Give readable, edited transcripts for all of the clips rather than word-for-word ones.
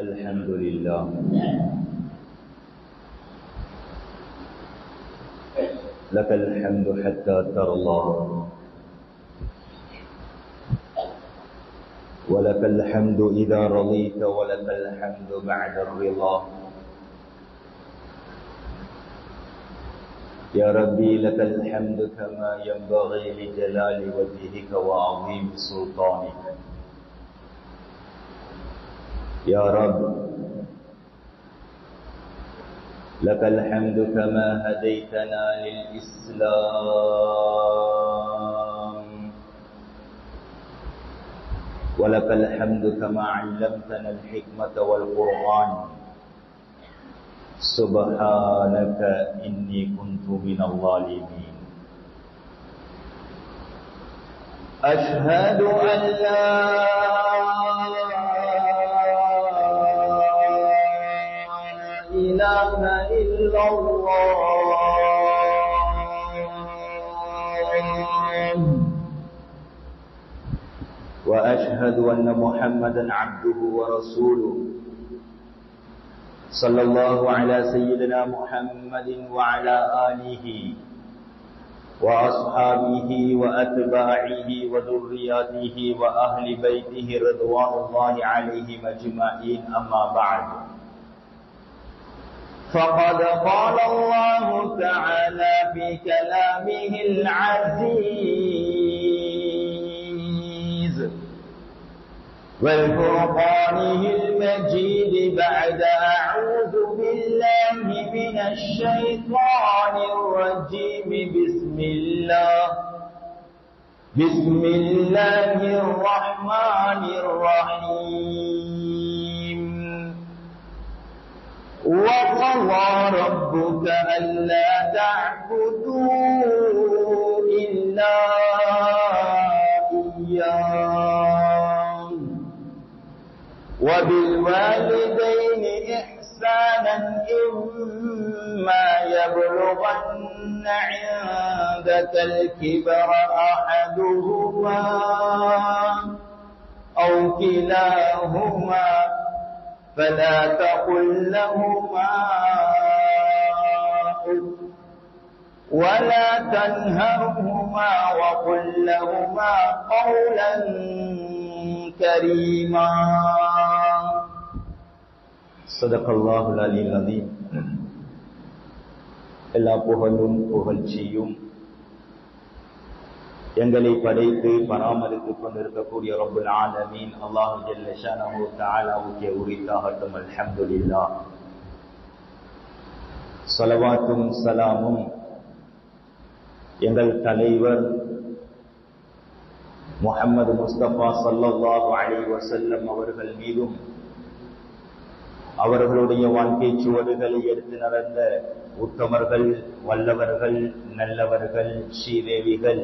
الحمد لله لك الحمد حتى ترضى ولك الحمد إذا رضيت ولك الحمد بعد الرضا يا ربي لك الحمد كما ينبغي لجلال وجهك وعظيم سلطانك يا رب لك الحمد كما هديتنا للإسلام ولك الحمد كما علمتنا الحكمة والقرآن سبحانك إني كنت من الظالمين أشهد أن لا إله إلا الله وأشهد أن محمدا عبده ورسوله صلى الله على سيدنا محمد وعلى آله وأصحابه وأتباعه وذرياته وأهل بيته رضوان الله عليهم أجمعين أما بعد فقد قال الله تعالى في كلامه العزيز والفرقانه المجيد بعد أعوذ بالله من الشيطان الرجيم بسم الله الرحمن الرحيم وقضى ربك ألا تعبدوا إلا إياه وبالوالدين إحسانا إما يبلغن عندك الكبر أحدهما أو كلاهما فلا تقل لهما أف ولا تنهرهما وقل لهما قولا كريما صدق الله العلي العظيم. எல்லா புகழும் புகழ்ச்சியும் எங்களை படைத்து பராமரித்துக் கொண்டிருக்கக்கூடிய ரப்புல் ஆலமீன் அல்லாஹு ஜல்ல ஷானஹு தஆலாவுக்கே உரித்தாகட்டும். அல்ஹம்துலில்லாஹ். ஸலவாத்தும் ஸலாமும் எங்கள் தலைவர் முஹம்மது முஸ்தபா ஸல்லல்லாஹு அலைஹி வஸல்லம் அவர்கள் மீதும் அவர்களுடைய வாழ்க்கை சுவடுகளை எடுத்து நடந்த உத்தமர்கள், வல்லவர்கள், நல்லவர்கள், ஸ்ரீதேவிகள்,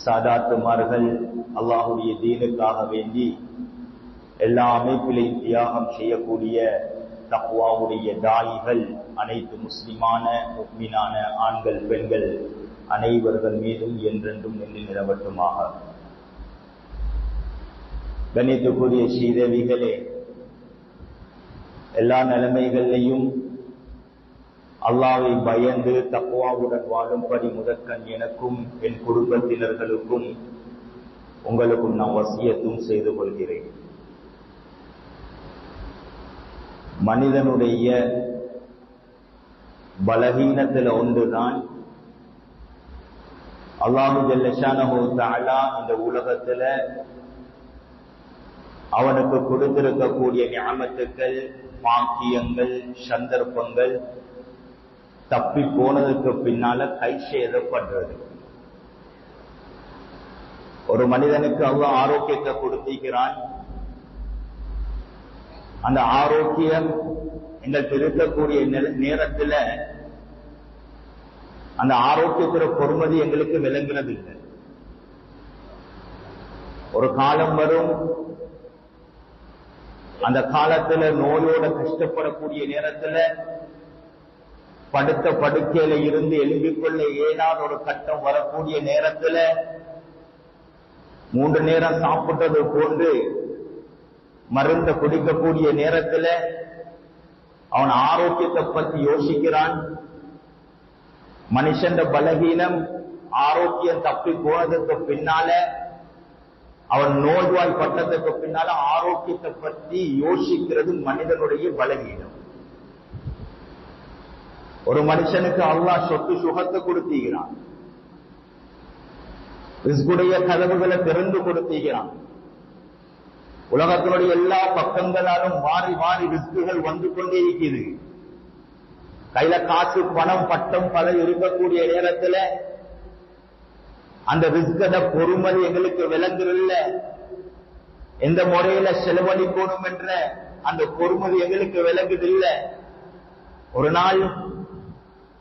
சாதாத்துமார்கள், அல்லாஹுடைய தீனுக்காக வேண்டி எல்லா அமைப்பிலையும் தியாகம் செய்யக்கூடிய தக்வாவுடைய தாயிகள், அனைத்து முஸ்லிமான முஃமினான ஆண்கள், பெண்கள் அனைவர்கள் மீதும் என்றென்றும் நின்று நிலவட்டுமாக. கணித்துக்குரிய ஸ்ரீதேவிகளே, எல்லா நிலைமைகளிலையும் அல்லாஹ்வை பயந்து தக்வாவுடன் வாழும்படி முதற்கண் எனக்கும் என் குடும்பத்தினர்களுக்கும் உங்களுக்கும் நான் வசியத்தும் செய்து கொள்கிறேன். மனிதனுடைய பலகீனத்தில் ஒன்றுதான் அல்லாஹு ஜல்ல ஷானஹு தஆலா இந்த உலகத்துல அவனுக்கு கொடுத்திருக்கக்கூடிய நிஅமத்துக்கள், பாக்கியங்கள், சந்தர்ப்பங்கள் தப்பி போனதுக்கு பின்னால கை சேதப்படுறது. ஒரு மனிதனுக்கு அல்லாஹ் ஆரோக்கியத்தை கொடுத்திருக்கிறான். அந்த ஆரோக்கியம் எங்களுக்கு இருக்கக்கூடிய நேரத்துல அந்த ஆரோக்கியத்துற பொறுமதி எங்களுக்கு விளங்குறது இல்லை. ஒரு காலம் வரும், அந்த காலத்துல நோயோட கஷ்டப்படக்கூடிய நேரத்துல படுத்த படுக்கையில இருந்து எழும்பிக் கொள்ள ஏதாவது ஒரு கட்டம் வரக்கூடிய நேரத்துல 3 நேரம் சாப்பிட்டது போன்று மருந்த குடிக்கக்கூடிய நேரத்தில் அவன் ஆரோக்கியத்தை பத்தி யோசிக்கிறான். மனுஷன் பலகீனம் ஆரோக்கியம் தப்பி போனதுக்கு பின்னால, அவன் நோய்வாய் பட்டதுக்கு பின்னால ஆரோக்கியத்தை பத்தி யோசிக்கிறது மனிதனுடைய பலகீனம். ஒரு மனுஷனுக்கு அல்லாஹ் சொத்து சுகத்தை கொடுத்தீங்கிறான், ரிஸ்குடைய கதவுகளை திறந்து கொடுத்தீங்கிறான். உலகத்தினுடைய எல்லா பக்கங்களாலும் மாறி மாறி ரிஸ்குகள் வந்து கொண்டே இருக்குது. கையில காசு பணம் பட்டம் பதவி இருக்கக்கூடிய நேரத்தில் அந்த ரிஸ்கத பொறுமதி எங்களுக்கு விளங்குறதில்ல. எந்த முறையில செலவழிக்கணும் என்ற அந்த பொறுமதி எங்களுக்கு விளங்குதில்லை. ஒரு நாள்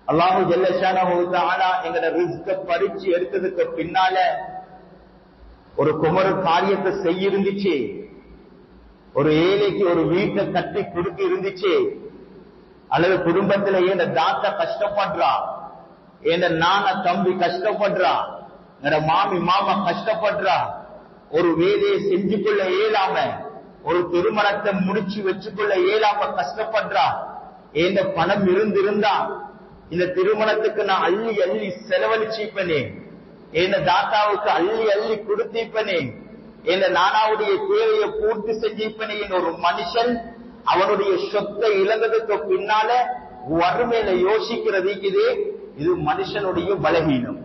அல்லாஹு ஜல்ல ஷானஹு தஆலா எங்கட ரிஸ்க பறிச்சு எடுத்ததுக்கு பின்னால ஒரு குமரு காரியத்தை செய்ய இருந்துச்சு. ஒரு ஏழைக்கு ஒரு வீட்டை கட்டி கொடுக்க இருந்துச்சு. அல்லது குடும்பத்துல ஏன் தாத்தா கஷ்டப்படுறா, ஏன் நான தம்பி கஷ்டப்படுறா, என்னோட மாமி மாமா கஷ்டப்படுறா, ஒரு வேலையை செஞ்சு கொள்ள இயலாம, ஒரு திருமணத்தை முடிச்சு வச்சுக்கொள்ள இயலாம கஷ்டப்படுறா. ஏன் பணம் இருந்திருந்தா இந்த திருமணத்துக்கு நான் அள்ளி அள்ளி செலவழிச்சிப்பனே, என் தாத்தாவுக்கு அள்ளி அள்ளி கொடுத்திப்பனே, என் நானாவுடைய தேவையை பூர்த்தி செஞ்சிப்பனே. ஒரு மனுஷன் அவனுடைய சொத்தை இழந்ததுக்கு பின்னால வறுமையில யோசிக்கிறது இது மனுஷனுடைய பலகீனம்.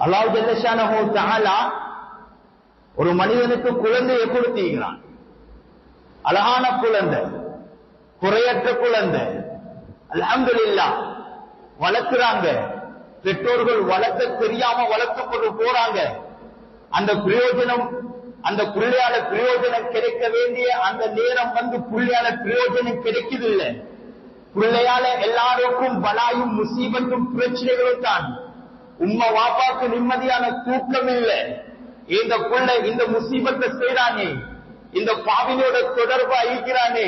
அல்லாஹ் ஜல்ல ஷானஹு தஆலா ஒரு மனிதனுக்கு குழந்தையை கொடுத்தீங்கிறான். அழகான குழந்தை, குறையற்ற குழந்தை, அல்ஹம்துலில்லாஹ் வளர்க்கிறாங்க. பெற்றோர்கள் வளர்க்க தெரியாம வளர்த்து கொண்டு போறாங்க. அந்த பிரயோஜனம், அந்த புள்ளையால பிரயோஜனம் கிடைக்க வேண்டிய அந்த நேரம் வந்து புள்ளையால பிரயோஜனம் கிடைக்குதில்லை. புள்ளையால எல்லாருக்கும் பலாயும் முசீபத்தும் பிரச்சனைகளும் தான். உம்மா வாப்பாக்கு நிம்மதியான தூக்கம் இல்லை. இந்த புள்ளை இந்த முசீபத்தை செய்யறானே, இந்த பாவினோட தொடர்பா இருக்கிறானே,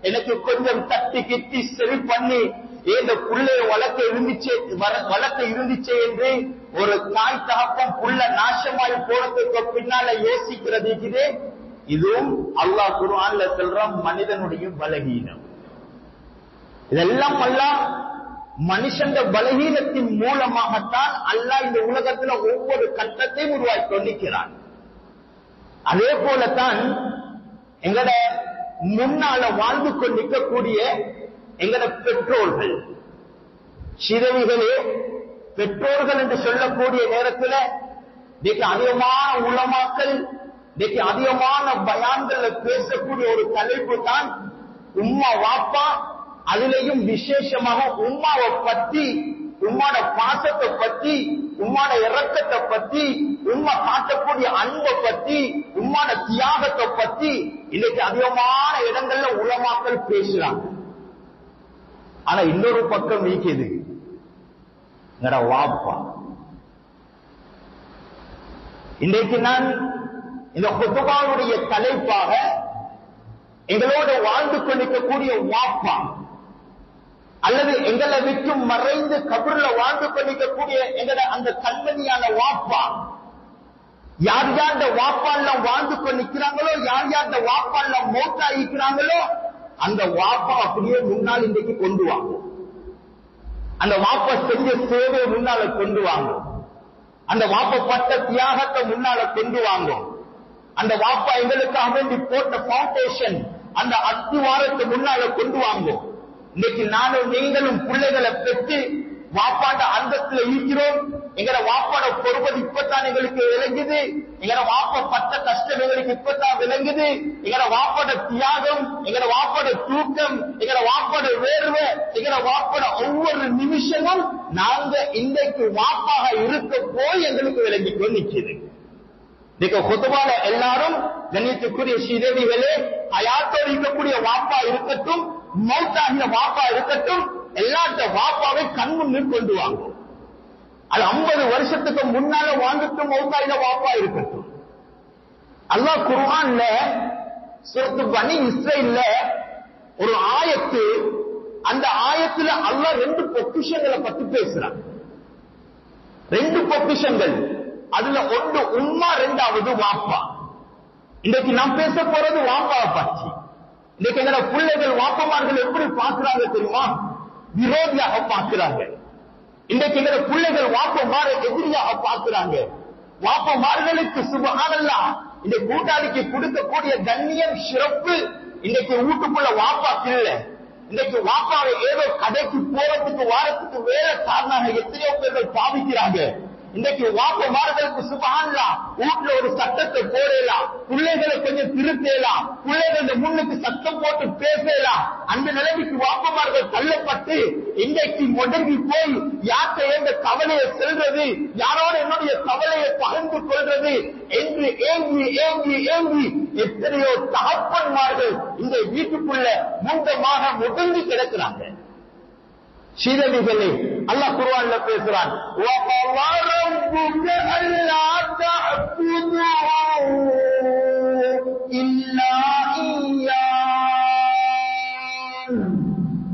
எனக்கு கொஞ்சம் தட்டி கிட்டி சரி பண்ணி இந்த புள்ளைய வளர்க்க இருந்துச்சே என்று ஒரு தாய் தகப்பம் புள்ள நாசமாய் போறதுக்கு பின்னால யோசிக்கிறது இதுவும் அல்லாஹ் குர்ஆன்ல சொல்ற மனிதனுடைய பலகீனம். இதெல்லாம் அல்லாஹ் மனுஷன் பலகீனத்தின் மூலமாகத்தான் அல்லாஹ் இந்த உலகத்துல ஒவ்வொரு கட்டத்தையும் உருவாக்கி கொண்டிருக்கிறான். அதே போலத்தான் எங்கட முன்னால வாழ்ந்து கொண்டிருக்கக்கூடிய எங்கட பெற்றோர்கள், சிறுமிகளே பெற்றோர்கள் என்று சொல்லக்கூடிய நேரத்தில் அதிகமான உலமாக்கள், அதிகமான பயான்கள் பேசக்கூடிய ஒரு தலைப்பு தான் உம்மா வாப்பா. அதிலையும் விசேஷமாக உம்மாவை பத்தி, உம்மாட பாசத்தை பத்தி, உம்மாட இரக்கத்தை பத்தி, உம்மா காட்டக்கூடிய அன்பை பத்தி, உம்மாட தியாகத்தை பத்தி இன்னைக்கு அதிகமான இடங்கள்ல உலமாக்கள் பேசுறாங்க. ஆனா இன்னொரு பக்கம் நீக்கிது வாப்பா. இன்றைக்கு நான் இந்த குத்பாவுடைய தலைப்பாக எங்களோட வாழ்ந்து கொண்டிருக்கக்கூடிய வாப்பா, அல்லது எங்களை விட்டு மறைந்து கபர்ல வாழ்ந்து கொண்டிருக்கக்கூடிய எங்கட அந்த கண்மணியான வாப்பா, யார் யார் இந்த வாப்பால வாழ்ந்து கொண்டிருக்கிறாங்களோ, யார் யார் இந்த வாப்பால மௌத்தா இருக்கிறாங்களோ, அந்த வாப்பா அப்படியே முன்னால் இன்றைக்கு கொண்டு வாங்க. அந்த வாப்பா செஞ்ச சேவையை முன்னால கொண்டு வாங்க. அந்த வாப்பா பட்ட தியாகத்தை முன்னால கொண்டு வாங்க. அந்த வாப்பா எங்களுக்காக வேண்டி போட்ட பவுண்டேஷன், அந்த அத்திவாரத்தை முன்னால கொண்டு வாங்க. இன்னைக்கு நானும் நீங்களும் பிள்ளைகளை பெற்று வாப்பாண்ட அந்தத்துல இருக்கிறோம். எங்கட வாப்பாட பொறுப்பது இப்பத்தான் எங்களுக்கு விளங்குது. எங்கட வாப்பா பட்ட கஷ்டம் எங்களுக்கு இப்பத்தான் விளங்குது. எங்கட வாப்பாட தியாகம், எங்கட வாப்பாட தூக்கம், எங்கட வாப்பாட வேர்வை, எங்கட வாப்பாட ஒவ்வொரு நிமிஷமும் நாங்க இன்றைக்கு வாப்பாக இருக்க போய் எங்களுக்கு விளங்கி கொண்டிருக்கிறது. இன்னைக்கு குத்பால எல்லாரும் கண்ணியத்துக்குரிய ஸ்ரீதேவிகளே, ஹயாத்தோடு இருக்கக்கூடிய வாப்பா இருக்கட்டும், மௌத்தாகிய வாப்பா இருக்கட்டும், எல்லாத்த வாப்பாவை கண்முன்னு கொண்டு வாங்க. அது 50 வருஷத்துக்கு முன்னால வாழ்ந்துட்டு மௌத்தாகிய வாப்பா இருக்கட்டும். அல்லாஹ் குர்ஆன்ல சூரத்து பனி இஸ்ரேல்ல ஒரு ஆயத்து, அந்த ஆயத்துல அல்லாஹ் 2 பொக்கிஷங்களை பத்தி பேசுறான். 2 பொக்கிஷங்கள், அதுல ஒன்று உம்மா, 2வது வாப்பா. இன்றைக்கு நாம் பேச போறது வாப்பாவை பற்றி. இன்றைக்கு எங்களோட பிள்ளைகள் வாப்பமார்கள் எப்படி பார்க்கிறாங்க தெரியுமா? விரோதியாக பார்க்கிறாங்க. இன்றைக்கு எங்களோட பிள்ளைகள் வாப்பமாரை எதிரியாக பார்க்கிறாங்க. வாப்பமார்களுக்கு சுபஹானல்லாஹ் இந்த கூட்டாளிக்கு கொடுக்கக்கூடிய கண்ணியம் சிறப்பு இன்றைக்கு வீட்டுக்குள்ள வாப்பாக்கு இல்ல. இன்றைக்கு வாப்பாவை ஏதோ கடைக்கு போறதுக்கு வாரத்துக்கு வேற காரணமாக எத்தனையோ பேர்கள் பாவிக்கிறாங்க. இன்றைக்கு வாப்பமார்களுக்கு சுபஹானல்லாஹ் வீட்டுல ஒரு சட்டத்தை போடலாம், பிள்ளைகளை கொஞ்சம் திருத்தலாம், பிள்ளைகள் முன்னுக்கு சத்தம் போட்டு பேசலாம். அந்த நிலைமைக்கு வாப்பமார்கள் தள்ளப்பட்டு இன்றைக்கு முடங்கி போய் யார்கிட்ட எந்த கவலையை செல்றது, யாரோட என்னுடைய கவலையை பகிர்ந்து கொள்றது என்று ஏங்கி ஏங்கி ஏங்கி எத்தனையோ தகப்பன்மார்கள் இந்த வீட்டுக்குள்ள முண்டமாக முடங்கி கிடக்கிறாங்க. சீரடிகளே, அல்லாஹ் குர்ஆன்ல பேசுறான்,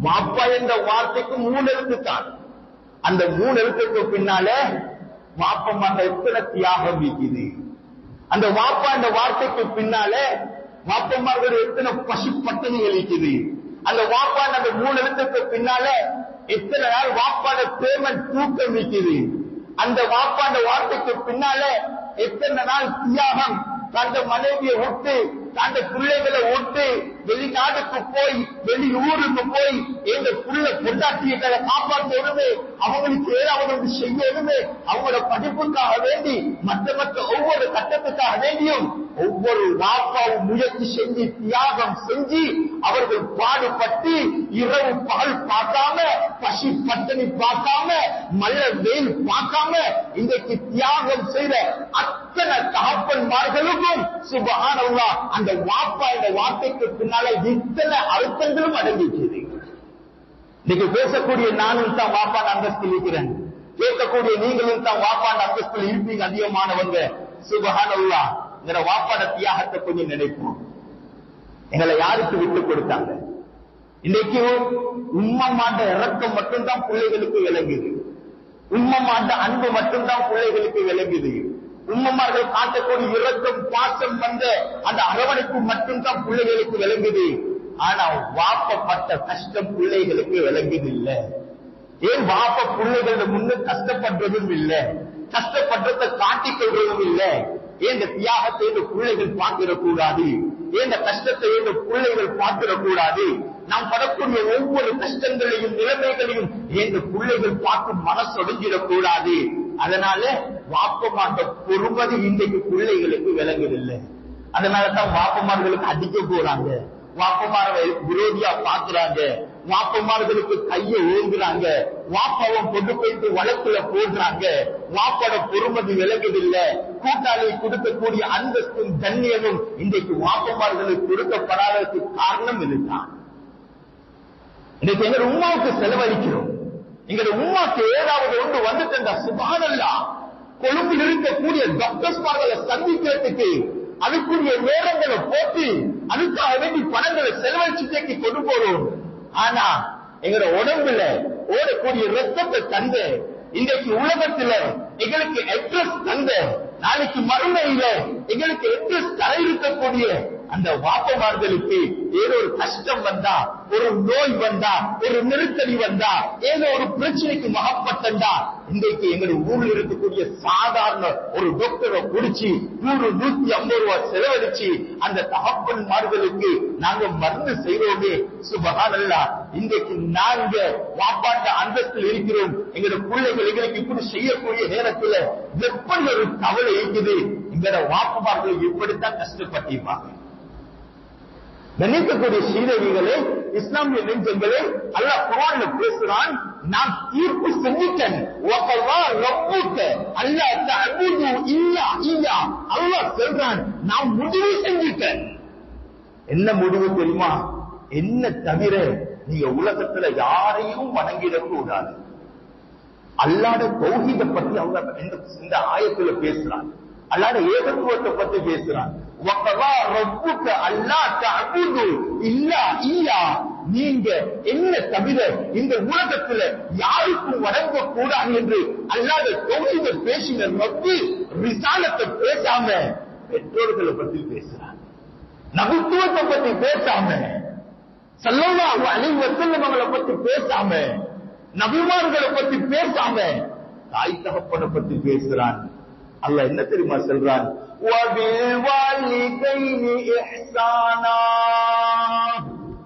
வாப்பா என்ற வார்த்தைக்கு 3 எழுத்து தான். அந்த 3 எழுத்துக்கு பின்னால வாப்பமாக எத்தனை தியாகம் இருக்குது. அந்த வாப்பா என்ற வார்த்தைக்கு பின்னால வாப்பமார்கள் எத்தனை பசி பட்டினிகள் இருக்குது. அந்த வாப்பா அந்த 3 எழுத்துக்கு பின்னால எத்தனை நாள் வாப்பாட பேமெண்ட் தூக்கம் இருக்குது. அந்த வாப்பாண்ட வார்த்தைக்கு பின்னால எத்தனை நாள் தியாகம், தந்த மனைவியை விட்டு தந்த பிள்ளைகளை விட்டு வெளிநாட்டுக்கு போய் வெளி ஊருக்கு போய் எங்க புள்ள பொண்டாட்டிகளை காப்பாற்றணுமே, அவங்களுக்கு ஏதாவது செய்யணுமே, அவங்களோட படிப்புக்காக வேண்டி மற்ற ஒவ்வொரு கட்டத்துக்காக வேண்டியும் ஒவ்வொரு வாப்பாவும் முயற்சி செஞ்சு தியாகம் செஞ்சு அவர்கள் பாடுபட்டு இரவு பகல் பார்க்காம பசி பட்டினி பார்க்காம மழை வெயில் பார்க்காம இன்றைக்கு தியாகம் செய்த அத்தனை தகப்பன்மார்களுக்கும் சுபஹானல்லாஹ் அந்த வாப்பா இந்த வார்த்தைக்கு பின்னால இத்தனை அர்த்தங்களும் அடங்கிக்கிறது. இன்னைக்கு பேசக்கூடிய நானும் தான் வாப்பாண்ட அந்தஸ்தில் இருக்கிறேன், கேட்கக்கூடிய நீங்களும் தான் வாப்பாண்ட அந்தஸ்தில் இருப்பீங்க அதிகமானவங்க. சுபஹானல்லாஹ் இந்த வாப்பாட தியாகத்தை கொஞ்சம் நினைப்போம். எங்களை யாருக்கு விட்டு கொடுத்தாங்க? இன்னைக்கு உம்மமாண்ட இறக்கம் மட்டும்தான் பிள்ளைகளுக்கு விளங்குது, உம்மமாண்ட அன்பு மட்டும்தான் பிள்ளைகளுக்கு விளங்குது. உம்மமார்கள் காட்டக்கூடிய இரக்கம் பாசம் வந்த அந்த அரவணைப்பு மட்டும்தான் பிள்ளைகளுக்கு விளங்குது. ஆனா வாப்பப்பட்ட கஷ்டம் பிள்ளைகளுக்கு விளங்குது இல்ல. ஏன் வாப்ப பிள்ளைகள முன்னு கஷ்டப்படுறதும் இல்ல, கஷ்டப்படுறதை காட்டிக் கொள்றதும் இல்ல. ஏன் இந்த தியாகத்தை இந்த பிள்ளைகள் பார்த்திடக்கூடாது, ஏன் இந்த கஷ்டத்தை இந்த பிள்ளைகள் பார்த்திடக்கூடாது. நாம் படக்கூடிய ஒவ்வொரு கஷ்டங்களையும் நிலைமைகளையும் இந்த பிள்ளைகள் பார்த்து மனசொடைஞ்சிடக்கூடாது. அதனால வாப்பமாட்ட பொறுமதி இன்றைக்கு பிள்ளைகளுக்கு விளங்குதில்லை. அதனாலதான் வாப்பமார்களுக்கு அடிக்க போறாங்க, வாப்பமாரை விரோதியா பாக்குறாங்க, வாப்பமார்களுக்கு கையை ஓங்குறாங்க, வாப்பாவும் கொண்டு போயிட்டு வழக்குல போடுறாங்க. வாப்போட பொறுமதி விளங்குதில்லை. கூட்டாளி கொடுக்கக்கூடிய அந்தஸ்தும் தண்ணியமும் இன்றைக்கு வாப்பமார்களுக்கு கொடுக்கப்படாததுக்கு காரணம் இதுதான். இன்னைக்கு எங்க உமாவுக்கு செலவழிக்கிறோம், எங்க உமாக்கு ஏதாவது ஒன்று வந்துட்டு சுபஹானல்லாஹ் கொழும்பில் இருக்கக்கூடிய டாக்டர்ஸ்மார்களை சந்திக்கிறதுக்கு அதுக்குரிய நேரங்களை போட்டு அதுக்காக வேண்டி பணங்களை செலவழிச்சுட்டேக்கு கொண்டு போறோம். ஆனா எங்களோட உடம்புல ஓடக்கூடிய ரத்தத்தை தந்த இன்றைக்கு உலகத்துல எங்களுக்கு அட்ரஸ் தந்த நாளைக்கு மறுமையில எங்களுக்கு அட்ரஸ் தர இருக்கக்கூடிய அந்த வாப்பமார்களுக்கு ஏதோ ஒரு கஷ்டம் வந்தா, ஒரு நோய் வந்தா, ஒரு நெருக்கடி வந்தா, ஏதோ ஒரு பிரச்சனைக்கு மகப்பட்டா இன்றைக்கு எங்களுடைய ஊரில் இருக்கக்கூடிய சாதாரண ஒரு டாக்டரை பிடிச்சி 100-150 ரூபாய் செலவழிச்சு அந்த தகப்பன்மார்களுக்கு நாங்க மருந்து செய்வோமே. சுபஹானல்லாஹ் இன்றைக்கு நாங்க வாப்பாட்ட அந்தஸ்தில் இருக்கிறோம். எங்களுடைய பிள்ளைகள் எங்களுக்கு இப்படி செய்யக்கூடிய நேரத்தில் எப்படி ஒரு கவலை இருக்குது. எங்களோட வாப்பமார்கள் இப்படித்தான் கஷ்டப்பட்டிருப்பாங்க. நினைக்கக்கூடிய சீரடிகளே, இஸ்லாமிய நெஞ்சங்களே, அல்லாஹ் குர்ஆன்ல பேசுறான், நான் தீர்ப்பு செஞ்சிட்டேன். அல்லாஹ் சொல்றான், நான் முடிவு செஞ்சிட்டேன். என்ன முடிவு தெரியுமா? என்ன தவிர நீங்க உலகத்துல யாரையும் வணங்கிடக்கூடாது. அல்லாஹ்ட தௌஹீத பத்தி அவங்க இந்த ஆயத்துல பேசுறான், அல்லாஹ்ட ஏகத்துவத்தை பத்தி பேசுறான். நீங்க என்ன தவிர இந்த உலகத்துல யாருக்கும் வணங்க கூடாது என்று அல்லாத தௌஹீத பேசின ரப்பு ரிசாலத்தை பேசாம பெற்றோர்களை பத்தி பேசுறாங்க. நபித்துவத்தை பத்தி பேசாம, ஸல்லல்லாஹு அலைஹி வஸல்லம் அவங்களை பத்தி பேசாம, நபிமார்களை பத்தி பேசாம தாய் தகப்பனை பத்தி பேசுறான். அல்லாஹ் என்ன தெரியுமா சொல்றான்? வபில் வாலிதைனி இஹ்சானா,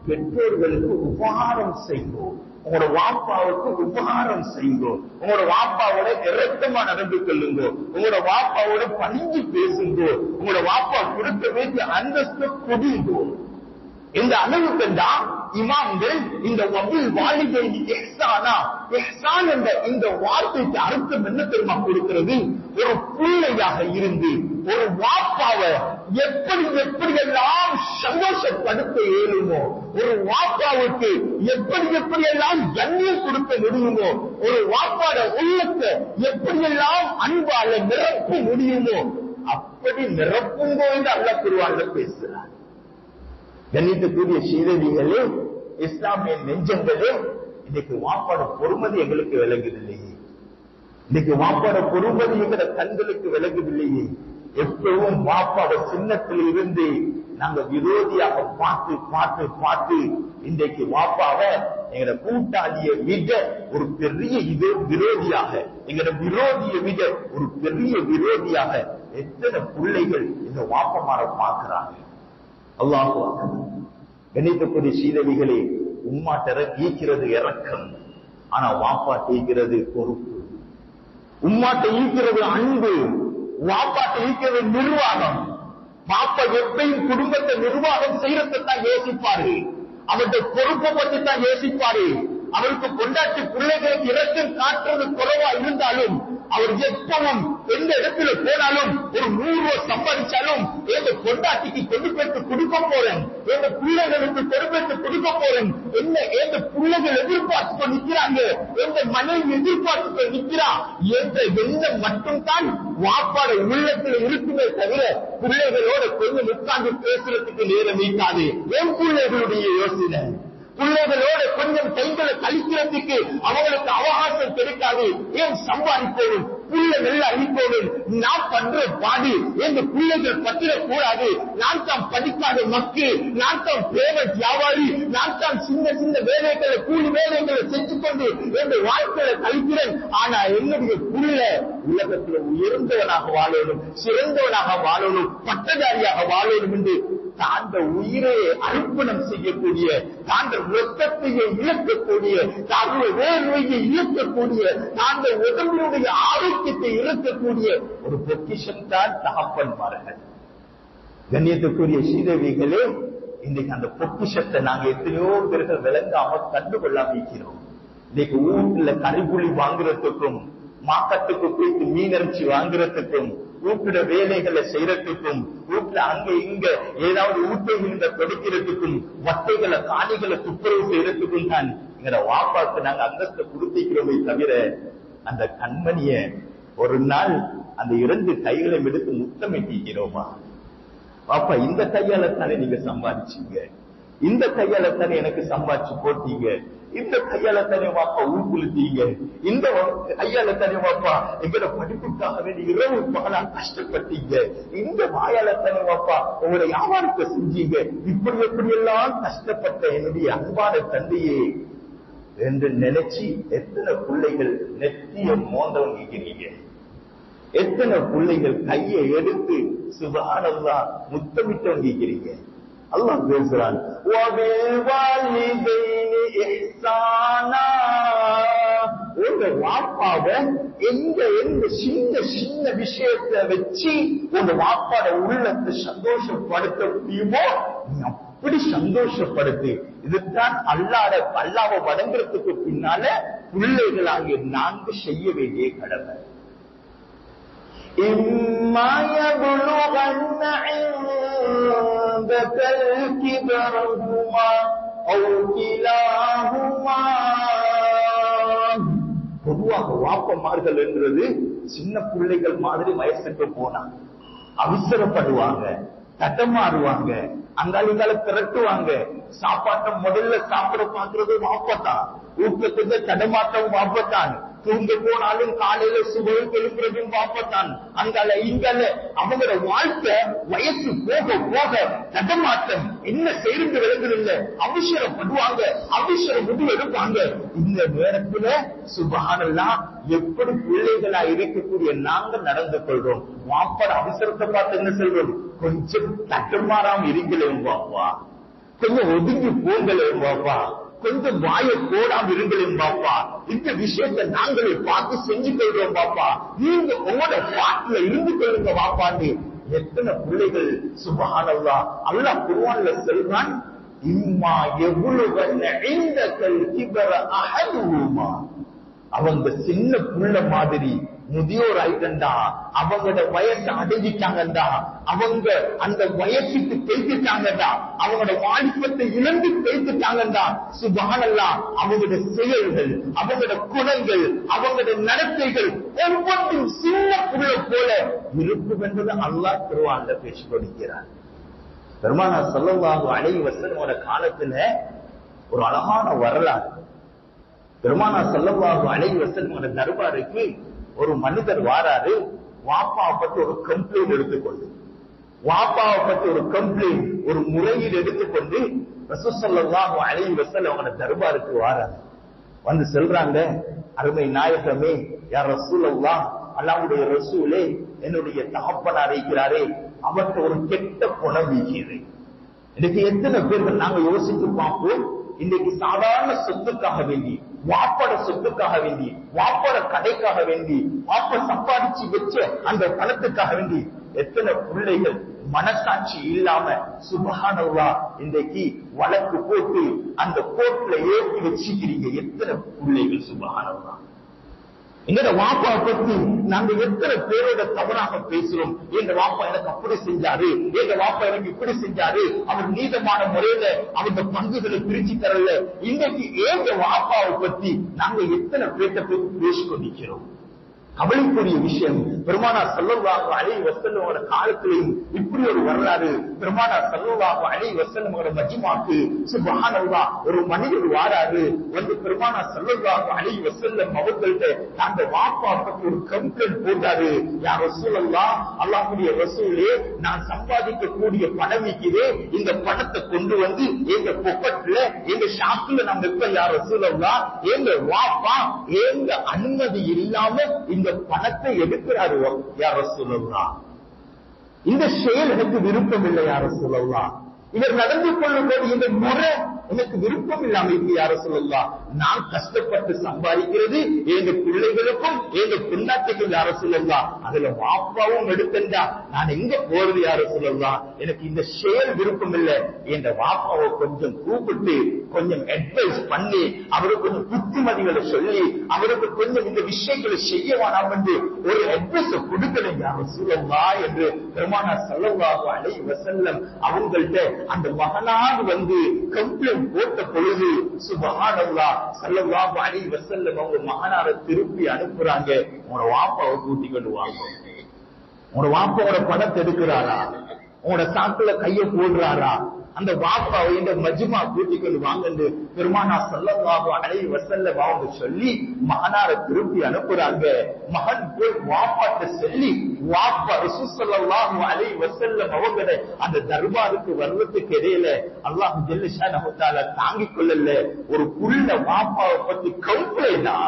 பெற்றோர்களுக்கு உபகாரம் செய்வோம். உங்களோட வாப்பாவுக்கு உபகாரம் செய்யுங்கோ. உங்களோட வாப்பாவோட இரக்கமா நடந்து கொள்ளுங்கோ. உங்களோட வாப்பாவோட பணிஞ்சு பேசுங்கோ. உங்களோட வாப்பா கொடுக்க வேண்டிய அந்தஸ்து கொடுங்கோ. இந்த அளவுக்கு தான் இமாம்கள் இந்த வபில் வாலிதைனி இஹ்சானா, இஹ்சான் என்ற இந்த வார்த்தைக்கு அர்த்தம் என்ன தெரியுமா கொடுக்கிறது? ஒரு பிள்ளையாக இருந்து ஒரு வாப்பாவை எப்படியெல்லாம் சந்தோஷப்படுத்த இயலுமோ, ஒரு வாப்பாவுக்கு எப்படியெல்லாம் கண்ணியம் கொடுக்க முடியுமோ, ஒரு வாப்பாட உள்ளத்தை எப்படியெல்லாம் அன்பால நிரப்ப முடியுமோ அப்படி நிரப்புங்கோ என்று அல்லாஹ் குர்ஆன்ல பேசுறார். கண்ணியத்துக்குரிய சீரடிகளே, இஸ்லாமிய நெஞ்சங்களே, இன்னைக்கு வாப்பாட பொறுமதி எங்களுக்கு விளங்குதில்லையே. இன்னைக்கு வாப்பாட பொறுமதி எங்கிற கண்களுக்கு விளங்குதில்லையே. எப்பவும் வாப்பாட சின்னத்தில் இருந்து நாங்க விரோதியாக பார்த்து பார்த்து பார்த்து இன்றைக்கு வாப்பாவை எங்கட கூட்டாளியை விட ஒரு பெரிய விரோதியாக, எங்கட விரோதியை விட ஒரு பெரிய விரோதியாக எத்தனை பிள்ளைகள் இந்த வாப்பமார பார்க்கிறாங்க. அல்லாஹ் கணிதக்கூடிய சீதவிகளே, உம்மாட்ட ஈக்கிறது இறக்கம், ஆனா வாப்பாட்ட ஈக்கிறது பொறுப்பு. உம்மாட்ட ஈக்கிறது அன்பு, வாப்பாட்ட ஈக்கிறது நிர்வாகம். பாப்பா எப்பயும் குடும்பத்தை நிர்வாகம் செய்யறதை தான் யோசிப்பாரு, அவருடைய பொறுப்பை பற்றி தான் யோசிப்பாரு. அவருக்கு கொண்டாட்டி பிள்ளைகளுக்கு இரக்கம் காட்டுறது குறைவா இருந்தாலும் அவர் எப்பவும் எந்த இடத்துல போனாலும் ஒரு 100 ரூபாய் சம்பாதிச்சாலும் எங்க கொண்டாட்டிக்கு கொண்டு போய்த்து கொடுக்க போறேன், எங்க பிள்ளைகளுக்கு கொண்டு போய்த்து கொடுக்க போறேன், என்ன எங்க பிள்ளைகள் எதிர்பார்த்து நிக்கிறாங்க, எங்க மனைவி எதிர்பார்த்து நிக்கிறா என்ற எண்ணம் மட்டும் தான் வாப்பாட உள்ளத்துல இருக்குமே தவிர பிள்ளைகளோட கொஞ்சம் உட்கார்ந்து பேசுறதுக்கு நேரம் நீக்காது. என் பிள்ளைகளுடைய யோசனை, பிள்ளைகளோட கொஞ்சம் கைகளை கழிக்கிறதுக்கு அவங்களுக்கு அவகாசம் கிடைக்காது. ஏன் சம்பாதிப்போம், பிள்ளைகள் அழிப்போம், நான் பண்ற பாடு எங்க பிள்ளைகள் பற்றிடக்கூடாது. நான் தான் படிக்காத மக்கு, நான் தான் பேவர் வியாபாரி, நான் தான் சின்ன சின்ன வேலைகளை கூலி வேலைகளை செஞ்சு கொண்டு எங்க வாழ்க்கையில கழிக்கிறேன். ஆனா என்னுடைய பிள்ளை உலகத்துல உயர்ந்தவனாக வாழணும், சிறந்தவனாக வாழணும், பட்டதாரியாக வாழணும் என்று தாண்ட உயிரை அர்ப்பணம் செய்யக்கூடிய, தாண்ட ரத்தத்தையே இழக்கக்கூடிய, தாண்ட வேர்வையை இழக்கக்கூடிய, தாண்ட உடம்பினுடைய ஆரோக்கியத்தை இழக்கக்கூடிய ஒரு பொக்கிஷம் தான் தகப்பன்மார்கள். கண்ணியத்துக்குரிய சீதவிகளே, இன்னைக்கு அந்த பொக்கிஷத்தை நாங்க எத்தனையோ பேர்கள் விளங்காம கண்டுகொள்ளாம இருக்கிறோம். இன்னைக்கு வீட்டுல கறிப்புளி வாங்குறதுக்கும், மாக்கத்துக்கு போயிட்டு மீனிறைச்சி வாங்குறதுக்கும், வீட்டுல வேலைகளை செய்யறதுக்கும், வீட்டுல அங்க இங்க ஏதாவது ஊட்டைகளை கொடுக்கிறதுக்கும், வட்டைகளை காணிகளை துப்புரவு செய்யறதுக்கும் தான் எங்க வாப்பாக்கு நாங்க அந்தஸ்தை கொடுத்திக்கிறோமே தவிர அந்த கண்மணிய ஒரு நாள் அந்த 2 கைகளை எடுத்து முத்தமிட்டிக்கிறோமா? பாப்பா இந்த கையால தானே நீங்க சம்பாதிச்சீங்க, இந்த கையால தானே எனக்கு சம்பாதிச்சு போட்டீங்க, இந்த கையால தானே வாப்பா ஊக்குழுத்தீங்க, இந்த கையால தானே வாப்பா எங்களோட படிப்புக்காக வேண்டி இரவு பகலா கஷ்டப்பட்டீங்க, இந்த வாயால தானே வாப்பா உங்களோட வியாபாரத்தை செஞ்சீங்க, இப்படி எப்படி எல்லாம் கஷ்டப்பட்ட என்னுடைய அன்பான தந்தையே என்று நினைச்சு எத்தனை பிள்ளைகள் நெத்திய மோந்தவங்க இருக்கிறீங்க, எத்தனை பிள்ளைகள் கையை எடுத்து சுப்ஹானல்லாஹ் முத்தமிட்டவங்க இருக்கிறீங்க. அல்லாஹ் பேசுறான், உங்க வாப்பாவை எந்த சின்ன சின்ன விஷயத்தை வச்சு உங்க வாப்பாட உள்ளத்தை சந்தோஷப்படுத்த முடியுமோ நீ அப்படி சந்தோஷப்படுத்து. இதுதான் அல்லாஹ்வை வணங்குறதுக்கு பின்னால பிள்ளைகளாகிய நான்கு செய்ய வேண்டிய கடமை. إما يبلغن عندك الكبر هما أو كلاهما. பொதுவாக வாப்பமார்கள் என்றது சின்ன பிள்ளைகள் மாதிரி வயசுக்கு போனா அவசரப்படுவாங்க, தட்டமாறுவாங்க, அங்கால திரட்டுவாங்க. சாப்பாட்டை முதல்ல சாப்பிட பாக்குறது வாப்பத்தான், ஊக்கத்துக்கு தடமாட்டம் வாப்பத்தான், தூங்க போனாலும் காலையில சுபம் எழுப்புறதும் வாப்பத்தான். அங்கால இங்கால அவங்களோட வாழ்க்கை வயசு போக போக தடமாட்டம் என்ன செய்து விளங்குதில்ல, அவசரப்படுவாங்க, அவசர முடிவு எடுப்பாங்க. இந்த நேரத்துல சுப்ஹானல்லாஹ் எப்படி பிள்ளைகளா இருக்கக்கூடிய நாங்க நடந்து கொள்றோம். வாப்பட அவசரத்தை பார்த்து என்ன சொல்றோம், கொஞ்சம் தட்டுமாறாம இருக்கலையும் பாப்பா, கொஞ்சம் ஒதுங்கி போங்கலையும் பாப்பா, கொஞ்சம் வாயை போடாம இருங்களையும் பாப்பா, இந்த விஷயத்தை நாங்களே பார்த்து செஞ்சு கொள்றோம் பாப்பா, நீங்க உங்களோட பாட்டுல இருந்து கொள்ளுங்க பாப்பான்னு எத்தனை பிள்ளைகள் சுப்ஹானல்லாஹ் அல்லாஹ் குர்ஆன்ல சொல்றான், இம்மா எவ்வளவு இந்த கிபர அஹதுஹுமா, அவங்க சின்ன புள்ள மாதிரி முதியோர் ஆயிட்டா, அவங்களோட வயசை அடைஞ்சிட்டாங்கடா, அவங்க அந்த வயசுக்கு பேசிட்டாங்கடா, அவங்களோட வாலிபத்தை இழந்து பேசிட்டாங்கடா. சுப்ஹானல்லாஹ் அவங்களோட செயல்கள், அவங்களோட குணங்கள், அவங்களோட நடத்தைகள் ஒவ்வொன்றும் சின்ன புள்ள போல இருக்கும் என்பது அல்லாஹ் குர்ஆன்ல பேசிக் கொடுக்கிறார். பெருமானார் ஸல்லல்லாஹு அலைஹி வஸல்லம் காலத்துல ஒரு அழகான வரலாறு. பெருமானார் ஸல்லல்லாஹு அலைஹி வஸல்லம் தர்பாருக்கு ஒரு மனிதர் வாராரு. வாப்பாவை பத்தி ஒரு கம்ப்ளைண்ட் எடுத்துக்கொண்டு, வாப்பாவை பத்தி ஒரு கம்ப்ளைண்ட், ஒரு முறையீடு எடுத்துக்கொண்டு ரசூல் ஸல்லல்லாஹு அலைஹி வஸல்லம் அவங்க தர்பாருக்கு வாராரு. வந்து சொல்றாங்க, அருமை நாயகமே, யா ரசூலல்லாஹ், அல்லாஹ்வுடைய ரசூலே, என்னுடைய தகப்பனார் இருக்கிறாரே, அவர்கிட்ட ஒரு கெட்ட குணம் இருக்கிறது. இன்னைக்கு எத்தனை பேர்கள் நாங்க யோசித்து பார்ப்போம், இன்னைக்கு சாதாரண சொத்துக்காக வேண்டி, வாப்பட சொத்துக்காக வேண்டி, வாப்பட கடைக்காக வேண்டி, வாப்ப சம்பாதிச்சு வச்ச அந்த பணத்துக்காக வேண்டி எத்தனை பிள்ளைகள் மனசாட்சி இல்லாம சுப்ஹானல்லாஹ் இன்றைக்கு வழக்கு போட்டு அந்த கோர்ட்ல ஏற்றி வச்சுக்கிறீங்க. எத்தனை பிள்ளைகள் சுப்ஹானல்லாஹ். எங்க வாப்பா பத்தி நாங்க எத்தனை பேரோட தவறாக பேசுறோம். எங்க வாப்பா எனக்கு அப்படி செஞ்சாரு, எங்க வாப்பா எனக்கு இப்படி செஞ்சாரு, அவர் நீதமான முறையில அவங்க பங்குகளை பிரிச்சு தரல. இன்னைக்கு எங்க வாப்பாவை பத்தி நாங்க எத்தனை பேர்த்த பத்தி பேசிக்கொண்டிருக்கிறோம். கவலைக்குரிய விஷயம், பெருமானார் ஸல்லல்லாஹு அலைஹி வஸல்லம் காலத்திலேயும் இப்படி ஒரு வரலாறு. பெருமானார் ஸல்லல்லாஹு அலைஹி வஸல்லம் மஜ்மாக்கு சுப்ஹானல்லாஹ் ஒரு மனிதர் வாராரு. வந்து பெருமானார் ஸல்லல்லாஹு அலைஹி வஸல்லம் அவர்கள்ட்ட அந்த வாப்பா பத்தி ஒரு கம்ப்ளைண்ட் போட்டாரு. யா ரசூலல்லாஹ், அல்லாஹ்வுடைய ரசூலே, நான் சம்பாதிக்கக்கூடிய பணம் இருக்கிறே, இந்த பணத்தை கொண்டு வந்து எங்க பொக்கெட்ல எங்க ஷாப்ல நான் வைப்பேன். யா ரசூலல்லாஹ், எங்க வாப்பா எங்க அனுமதி இல்லாம இந்த பணத்தை எடுக்கிறாரு. யா ரசூலல்லாஹ், இந்த செயல் எனக்கு விருப்பம் இல்லை. யா ரசூலல்லாஹ், இவர் நடந்து கொள்ளும்போது இந்த முறை எனக்கு விருப்பம் இல்லாம இருக்கு. யா ரசூலல்லாஹ், நான் கஷ்டப்பட்டு சம்பாதிக்கிறது எங்க பிள்ளைகளுக்கும் எங்க பின்னாட்டைக்கும். யா ரசூலல்லாஹ், அதுல வாப்பாவும் எடுத்தா நான் எங்க போறது? யா ரசூலல்லாஹ், எனக்கு இந்த செயல் விருப்பம் இல்லை. என்ற வாப்பாவை கொஞ்சம் கூப்பிட்டு கொஞ்சம் அட்வைஸ் பண்ணி அவருக்கு கொஞ்சம் புத்திமதிகளை சொல்லி அவருக்கு கொஞ்சம் இந்த விஷயங்களை செய்ய வேணாம் என்று ஒரு அட்வைஸ் கொடுக்கணும். யா ரசூலல்லாஹ் என்று பெருமானார் ஸல்லல்லாஹு அலைஹி வஸல்லம் அவங்கள்ட்ட அந்த மகனாக வந்து கம்ப்ளைண்ட் போட்ட பொழுது சுப்ஹானல்லாஹ் ஸல்லல்லாஹு அலைஹி வஸல்லம் அவங்க மகனாரை திருப்பி அனுப்புறாங்க. உங்களோட வாப்பாவை கூட்டி கொண்டு வாங்க. உங்களோட வாப்பாவோட பணத்தை எடுக்கிறாரா, உங்களோட சாக்குல கைய போடுறாரா, அந்த வாப்பாவை இந்த மஜ்மா கூட்டி கொண்டு வாங்க பெருமானார் ஸல்லல்லாஹு அலைஹி வஸல்லம் அவங்க சொல்லி மகனாரை திருப்பி அனுப்புறாங்க. மகன் போய் வாப்பாட்ட சொல்லி வாப்பா ரசூல் ஸல்லல்லாஹு அலைஹி வஸல்லம் அவங்க அந்த தர்பாருக்கு வர்றதுக்கு இடையில அல்லாஹ் ஜல்ல ஷானஹு தஆலா தாங்கிக் கொள்ளல. ஒரு புள்ள வாப்பாவை பத்தி கம்ப்ளைண்டா,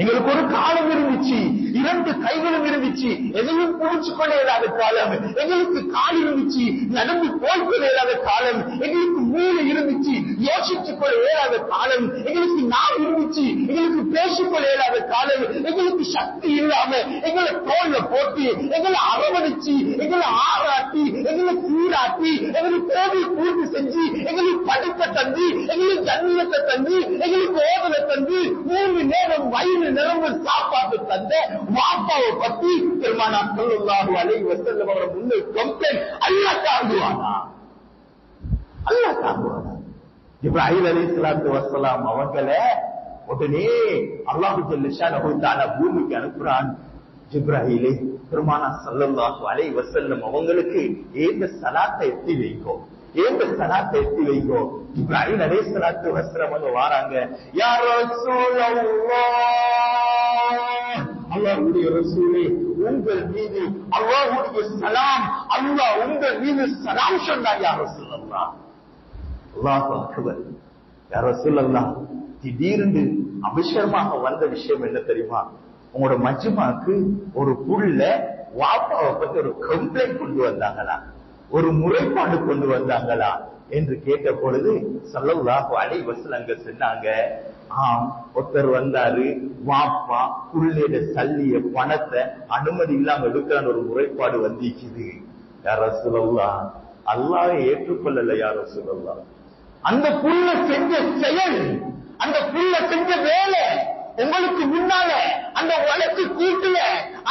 எங்களுக்கு ஒரு காலம் இருந்துச்சு, 2 கைகளும் இருந்துச்சு, எதையும் புடிச்சு கொள்ள இயலாத காலம். எங்களுக்கு கால் இருந்துச்சு, நடந்து போய்கொள்ள இயலாத காலம். எங்களுக்கு மூளை இருந்துச்சு, யோசித்துக் கொள்ள இயலாத காலம். எங்களுக்கு நாள் இருந்துச்சு, எங்களுக்கு பேசிக்கொள்ள இயலாத காலம். எங்களுக்கு சக்தி இல்லாம எங்களை தோல்ல போட்டு எங்களை அரவணைச்சு எங்களை ஆராட்டி எங்களை சீராட்டி எங்களுக்கு தேவை பூர்த்தி செஞ்சு எங்களுக்கு படிப்பை தந்து எங்களுக்கு ஜன்னியத்தை தந்து எங்களுக்கு ஓதலை தந்து 3 நேரம் வயிறு நிரம்ப சாப்பாட்டு தந்த வாப்பாவை பத்தி பெருமானார் ஸல்லல்லாஹு அலைஹி வஸல்லம் அவர்கள் முன்னே கம்ப்ளைண்ட் அல்லாஹ் தாங்குவானா? அல்லாஹ் தாங்குவானா? இப்ராஹீம் அலைஹிஸ்ஸலாத்து வஸ்ஸலாம் அவங்கள உடனே அல்லாஹ் ஜல்ல ஷானஹு தஆலா பூமிக்கு அனுப்புறான். ஜிப்ராஹீலே, பெருமானார் ஸல்லல்லாஹு அலைஹி வஸல்லம் அவங்களுக்கு ஏந்த ஸலாத்தை எத்தி வைக்கும், ஏந்த சலாத்தை எத்தி வைங்கோ. இப்ராஹிம் அலைஹிஸ்ஸலாத்து வஸலாம் அவங்க வாராங்க. யா ரசூலல்லாஹ், அல்லாஹ்வுடைய ரசூலே, உங்கள் மீது அல்லாஹ்வுடைய சலாம், அல்லாஹ் உங்கள் மீது சலாம் சொன்னார் யா ரசூலல்லாஹ். அல்லாஹு அக்பர். யா ரசூலல்லாஹ், திடீர்னு அபிஷேகமாக வந்த விஷயம் என்ன தெரியுமா? உங்களோட மஜ்மாக்கு ஒரு புள்ள வாப்பாவை பத்தி ஒரு கம்ப்ளைண்ட் கொண்டு வந்தாங்களா, ஒரு முறைப்பாடு கொண்டு வந்தாங்களா என்று கேட்ட பொழுது ஸல்லல்லாஹு அலைஹி வஸல்லம் அங்க சொன்னாங்க, ஆம், ஒருத்தர் வந்தாரு, வாப்பா புள்ளையோட சல்லிய பணத்தை அனுமதி இல்லாம எடுக்கிறான்னு ஒரு முறைப்பாடு வந்திக்குது. யா ரசூலல்லாஹ், அல்லாஹ் ஏற்றுக்கொள்ளல யா ரசூலல்லாஹ். அந்த புள்ள செஞ்ச செயல், அந்த புள்ள செஞ்ச வேலை உங்களுக்கு முன்னால அந்த வழக்கு கூட்டுல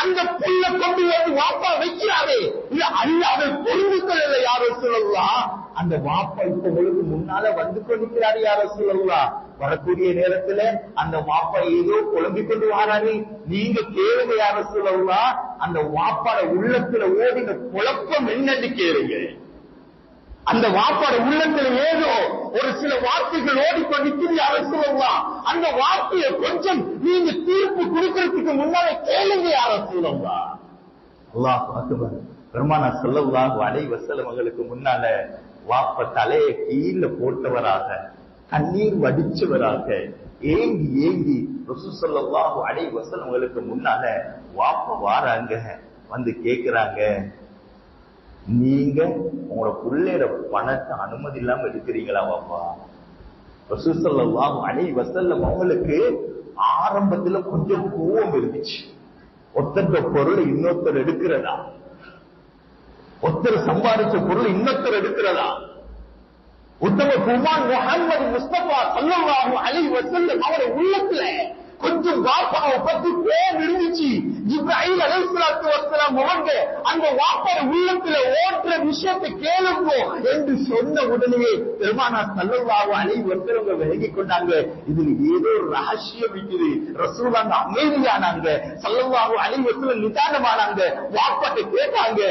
அந்த புள்ள கொண்டு வந்து வாப்பா வைக்கிறாரு, இல்ல அல்லாஹ்வை புரிந்து கொள்ளல யா ரசூலல்லாஹ். அந்த வாப்பா இப்ப உங்களுக்கு முன்னால வந்து கொண்டிருக்கிறாரு யா ரசூலல்லாஹ். வரக்கூடிய நேரத்துல அந்த வாப்பா ஏதோ குழம்பிக் கொண்டு வராரு, நீங்க கேளுங்க யா ரசூலல்லாஹ். அந்த வாப்பாட உள்ளத்துல ஓடின குழப்பம் என்னன்னு கேளுங்க. அந்த வாப்பாட உள்ளத்துல ஏதோ ஒரு சில வார்த்தைகள் ஓடிக்கொண்டிருக்கிறது யா ரசூலல்லாஹ். அந்த வார்த்தையை கொஞ்சம் நீங்க தீர்ப்பு கொடுக்கறதுக்கு முன்னால கேளுங்க யா ரசூலல்லாஹ். அல்லாஹ் அக்பர். பெருமானா ஸல்லல்லாஹு அலைஹி வஸல்லம் அவங்களுக்கு முன்னால வாப்ப தலையை கீழே போட்டவராக, கண்ணீர் வடிச்சவராக, ஏங்கி ஏங்கி ரசூல் ஸல்லல்லாஹு அலைஹி வஸல்லம் அவங்களுக்கு முன்னால வாப்ப வாராங்க, வந்து கேக்குறாங்க, நீங்க உங்களோட புள்ளையோட பணத்தை அனுமதி இல்லாம எடுக்கிறீங்களா வாப்பா? ரசூல் ஸல்லல்லாஹு அலைஹி வஸல்லம் அவங்களுக்கு ஆரம்பத்துல கொஞ்சம் கோபம் இருந்துச்சு. ஒருத்தர் பொருள் இன்னொருத்தர் எடுக்கிறதா, ஒருத்தர் சம்பாதிச்ச பொருள் இன்னொருத்தர் எடுக்கிறதா? உத்தம குமான் முஹம்மது முஸ்தபா ஸல்லல்லாஹு அலைஹி வஸல்லம் அவருடைய உள்ளத்துல கொஞ்சம் வாப்பாவை பத்தி கோபம் இருந்துச்சு. இப்ராஹிம் அலைஹிஸ்ஸலாத்து வஸ்ஸலாம் அவங்க அந்த வாப்பாவை உள்ளத்துல ஓட்டுற விஷயத்தை கேளுங்க என்று சொன்ன உடனே பெருமானார் ஸல்லல்லாஹு அலைஹி வஸல்லம் விலகிக் கொண்டாங்க. இதுல ஏதோ ஒரு ரகசியம் இருக்குது. ரசூலுல்லாஹ் அமைதியானாங்க, ஸல்லல்லாஹு அலைஹி வஸல்லம் நிதானமானாங்க. வாப்பாட்ட கேட்டாங்க,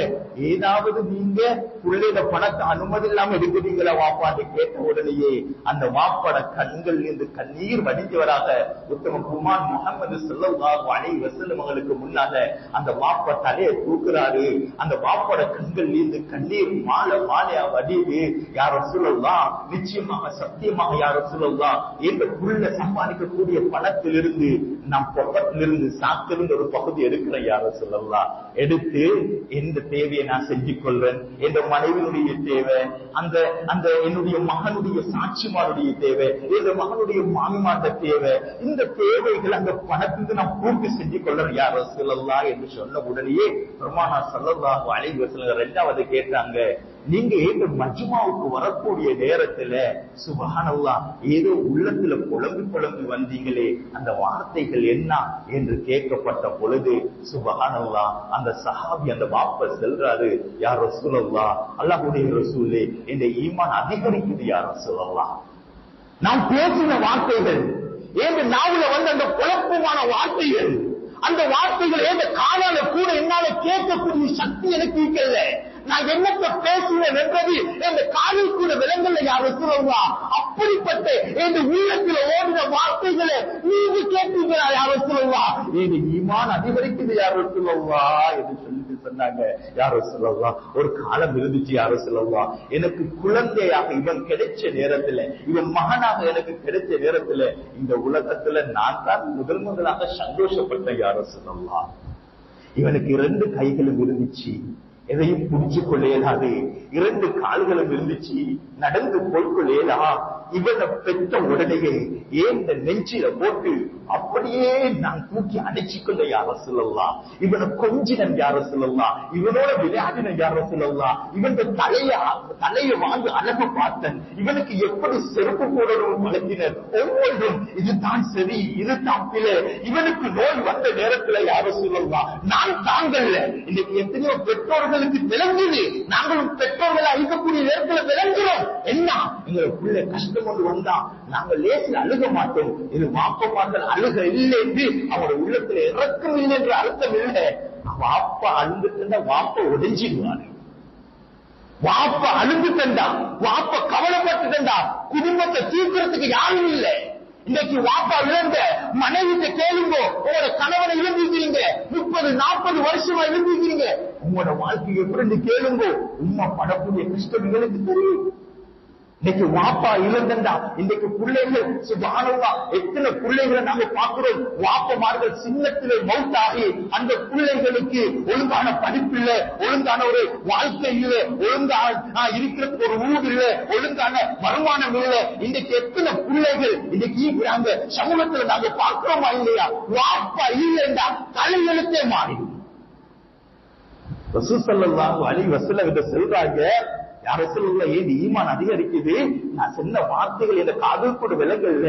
ஏதாவது நீங்க புள்ளையோட பணத்தை அனுமதி இல்லாம எடுக்கிறீங்களா வாப்பாட்டு கேட்ட உடனேயே அந்த வாப்பாட கண்கள் இருந்து கண்ணீர் வடிஞ்சவராக உத்தம குமான் முஹம்மது ஸல்லல்லாஹு அலைஹி வஸல்லம் அவங்களுக்கு முன்னால அந்த வாப்பா தலையை தூக்குறாரு. அந்த வாப்பாட கண்கள் இருந்து கண்ணீர் மாலை மாலையா வடிவு. யா ரசூலல்லாஹ், நிச்சயமாக சத்தியமாக யா ரசூலல்லாஹ், இந்த புள்ள சம்பாதிக்கக்கூடிய பணத்திலிருந்து நம் பொக்கத்திலிருந்து சாக்கிலிருந்து ஒரு பகுதி எடுக்கிறேன் யா ரசூலல்லாஹ். எடுத்து எந்த தேவையை நான் செஞ்சு கொள்றேன், என் மனைவியுடைய தேவை, அந்த அந்த என்னுடைய மகனுடைய சாட்சிமாருடைய தேவை, என் மகனுடைய மாமிமார்ட தேவை, இந்த தேவைகள் அந்த பணத்துக்கு நான் பூர்த்தி செஞ்சு கொள்றேன் யா ரசூலல்லாஹ் என்று சொன்ன உடனேயே பெருமானார் ஸல்லல்லாஹு அலைஹி வஸல்லம் இரண்டாவது கேட்டாங்க, நீங்க இந்த மஜ்மாவுக்கு வரக்கூடிய நேரத்துல சுப்ஹானல்லாஹ் ஏதோ உள்ளத்துல புலம்பி வந்தீங்களே, அந்த வார்த்தைகள் என்ன என்று கேட்கப்பட்ட பொழுது சுப்ஹானல்லாஹ் அந்த சஹாபி அந்த வாப்ப செல்றாரு, யா ரசூலல்லாஹ், அல்லாஹ்வுடைய ரசூலே, இந்த ஈமான் அதிகரிக்குது யா ரசூலல்லாஹ். நாம் பேசின வார்த்தைகள் ஏன் நாவுல வந்து அந்த குழப்பமான வார்த்தைகள், அந்த வார்த்தைகள் ஏன் காலால கூட என்னால கேட்கக்கூடிய சக்தி எனக்கு இருக்கல. நான் என்னத்தை பேசுவேன் என்றது என் காலில் கூட விலங்கல்ல யா ரசூலல்லாஹ். அப்படிப்பட்ட என் உள்ளத்தில் ஓடின வார்த்தைகளை நீங்க கேட்டீங்களா யா ரசூலல்லாஹ்? என் ஈமான் அதிகரிக்குது யா ரசூலல்லாஹ் என்று சொல்லிட்டு சொன்னாங்க. யா ரசூலல்லாஹ், ஒரு காலம் இருந்துச்சு யா ரசூலல்லாஹ், எனக்கு குழந்தையாக இவன் கிடைச்ச நேரத்துல, இவன் மகனாக எனக்கு கிடைச்ச நேரத்துல இந்த உலகத்துல நான் தான் முதலாக சந்தோஷப்பட்டேன் யா ரசூலல்லாஹ். இவனுக்கு 2 கைகளும் இருந்துச்சு, எதையும் புடிச்சு கொள்ளையலாது, 2 கால்களும் இருந்துச்சு, நடந்து போய்கொள்ளேலா. இவனை பெற்ற உடனேயே ஏன் நெஞ்சில போட்டு அப்படியே நான் தூக்கி அடைச்சிக்கொள்ள யா ரசூலல்லாஹ். இவனை கொஞ்சினன் யா ரசூலல்லாஹ், இவனோட விளையாடின யா ரசூலல்லாஹ், இவன் தலையை வாங்கி அழகு பார்த்தன், இவனுக்கு எப்படி செருப்பு போடணும் வழங்கினர், ஒவ்வொன்றும் இதுதான் சரி இதுதான் பிழை. இவனுக்கு நோய் வந்த நேரத்துல யா ரசூலல்லாஹ் நான் தாங்கல்ல. இன்னைக்கு எத்தனையோ பெற்றோர்களுக்கு விளங்குது, நாங்களும் பெற்றோர்களை அழிக்கக்கூடிய நேரத்துல விளங்குறோம். என்ன எங்களை பிள்ளை கஷ்டம் கொண்டு வந்தா நாங்கள் லேசில் அழுக மாட்டோம். இது வாப்பமாக்கள் அழுக இல்லை என்று அவருடைய உள்ளத்துல இறக்கம் இல்லை என்று அர்த்தம் இல்லை. வாப்பா அழுந்துட்டா வாப்ப உடைஞ்சிடுவாரு. வாப்ப அழுந்துட்டா பேசுறதுக்கு யாரும் இல்லை. இன்னைக்கு வாப்பா இழந்த மனைவிட்ட கேளுங்க, உங்களோட கணவனை இழந்திருக்கிறீங்க, 30-40 வருஷமா இழந்திருக்கிறீங்க, உங்களோட வாழ்க்கையை எப்படி கேளுங்க. உண்மை படக்கூடிய கஷ்டங்களுக்கு தெரியும். இன்னைக்கு வாப்பா இழந்தா இன்றைக்கு பிள்ளைகள் சுபானவா எத்தனை பிள்ளைகளை நாங்க பார்க்கிறோம். வாப்பமார்கள் சின்னத்திலே மௌத்தாகி அந்த பிள்ளைகளுக்கு ஒழுங்கான படிப்பு இல்ல, ஒழுங்கான ஒரு வாழ்க்கை இல்ல, ஒழுங்கான இருக்கிறதுக்கு ஒரு ஊர் இல்ல, ஒழுங்கான வருமானம் இல்ல. இன்றைக்கு எத்தனை பிள்ளைகள் இன்னைக்கு நாங்க சமூகத்துல நாங்க பார்க்கிறோமா இல்லையா? வாப்பா இல்லைண்டா தலையெழுத்தே மாறிடும். ரசூல் ஸல்லல்லாஹு அலைஹி வஸல்லம் சொல்றாங்க, யார் ரசூலுல்லாஹ் ஏன் ஈமான் அதிகரிக்குது? நான் சொன்ன வார்த்தைகள் இந்த காதுல கூட விலகல்ல,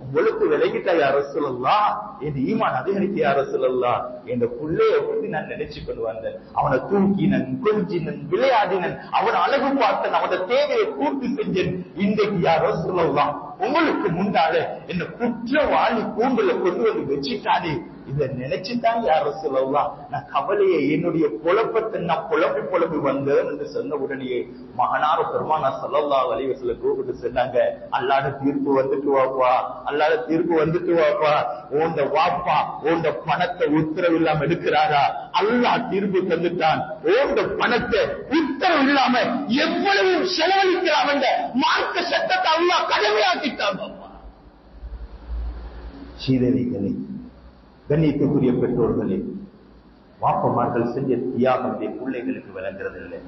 உங்களுக்கு விலகிட்டா யார் ரசூலுல்லாஹ்? என் ஈமான் அதிகரிக்க யார் ரசூலுல்லாஹ்? என் புள்ளைய பத்தி நான் நினைச்சு கொண்டு வந்தேன். அவனை தூக்கினன், கொஞ்சினன், விளையாடினன், அவன் அழகு பார்த்தன், அவனோட தேவையை பூர்த்தி செஞ்சேன். இன்றைக்கு யார் ரசூலுல்லாஹ் உங்களுக்கு முன்னால என்ன குற்றவாளி கூண்டுல கொண்டு வந்து வச்சுட்டாரு. இதை நினைச்சுதான் யார் ரசூலுல்லாஹ் நான் கவலையை என்னுடைய குழப்பத்தை நான் புலம்பி வந்தேன் என்று சொன்ன உடனே மகனார பெருமானார் ஸல்லல்லாஹு அலைஹி வஸல்லம் கூப்பிட்டு சொன்னாங்க, அல்லாஹ்வுடைய தீர்ப்பு வந்துட்டு வாப்பா, அல்லாஹ்வுடைய தீர்ப்பு வந்துட்டு வாப்பா. உன்ட வாப்பா உன்ட பணத்தை உத்தரவு இல்லாம எடுக்கிறாரா? அல்லாஹ் தீர்ப்பு தந்துட்டான். உன்ட பணத்தை உத்தரவு இல்லாம எவ்வளவு செலவழிக்கிறான் என்ற மார்க்க சட்டத்தை அல்லாஹ் கடமையாக்கிட்டான். சீதரிகளே, கண்ணியத்துக்குரிய பெற்றோர்களே, வாப்பமார்கள் செஞ்ச தியாகத்தை பிள்ளைகளுக்கு விளங்குறது இல்லை.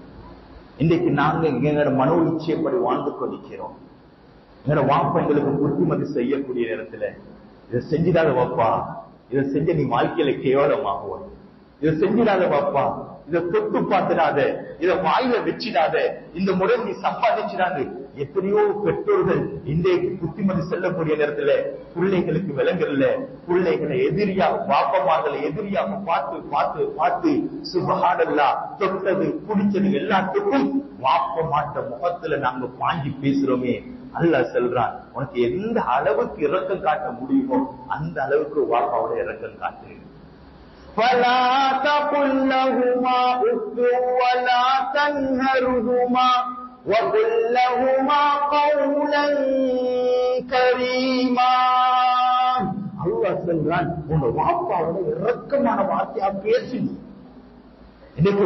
இன்றைக்கு நாங்க எங்களோட மனோ இச்சைப்படி வாழ்ந்து கொண்டிருக்கிறோம். எங்களோட வாப்பா எங்களுக்கு புத்திமதி செய்யக்கூடிய நேரத்துல இதை செஞ்சிடாத வாப்பா, இதை செஞ்ச நீ வாழ்க்கையில கேவலமாகுவோம், இதை செஞ்சிடாத வாப்பா, இதை தொட்டு பார்த்துடாத, இதை வாயில வச்சிடாத, இந்த முறை நீ சம்பாதிச்சிடாது. எத்தனையோ பெற்றோர்கள் இன்றைக்கு புத்திமதி செல்லக்கூடிய நேரத்துல பிள்ளைகளுக்கு விளங்கல. பிள்ளைகளை எதிரியா, வாப்பமார்களை எதிரியாக பார்த்து பார்த்து பார்த்து சுபஹானல்லாஹ் தொட்டது குடிச்சது எல்லாத்துக்கும் வாப்பமாட்ட முகத்துல நாங்க பாஞ்சி பேசுறோமே. அல்லாஹ் சொல்றான், உனக்கு எந்த அளவுக்கு இரக்கம் காட்ட முடியுமோ அந்த அளவுக்கு வாப்பாவோட இரக்கம் காட்டு. فَلَا تَقُلْ لَهُمَا أُفٍّ وَلَا تَنْهَرْهُمَا وَقُلْ لَهُمَا قَوْلًا كَرِيمًا. அல்லாஹ் சொல்றான், உங்க வாப்பாவோட இரக்கமான வார்த்தையா பேசுங்க. இன்னைக்கு